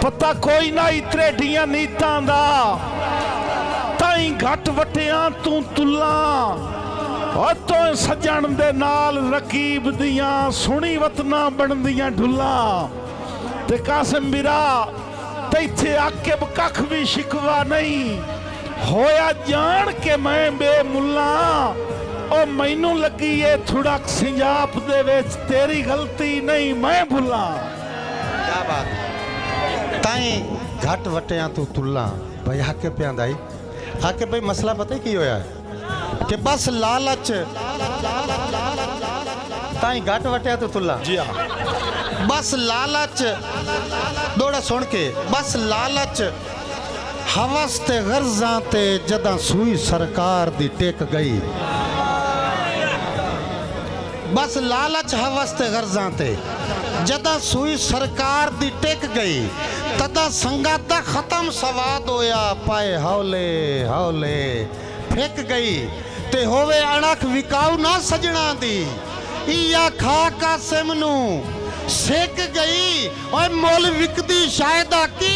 पता कोई ना त्रेडियां नीतां दा ताई घट वटिया तू तुला और तो सजन दे नाल रकीब दियां सुनी वतना बनदियां ढुला ते कासिम बिरा तैथे आके कख भी शिकवा नहीं होया जान के मैं बेमुला ओ मैनू लगी ये थोड़ा सिंजाप दे विच तेरी गलती नहीं मैं भुला। क्या बात ताई घट वटिया तू तुला भाई आके प्यांदाई आके भाई मसला पता की होया है कि बस लालच ताई घट वटिया तू तुला जी हाँ बस लालच दौड़ा सुन के बस लालच हवस ते गर्जा ते जदा सुई सरकार दी टेक गई बस लालच हवस ते गर्जा ते जदा सुई सरकार दी टेक गई तदा संगाता खत्म सवाद होया पाए हौले हौले फेंक गई ते होवे अणख विकाऊ ना सजना दी इया खा कासिम नू सेक गई और मोल विकदी शायदा की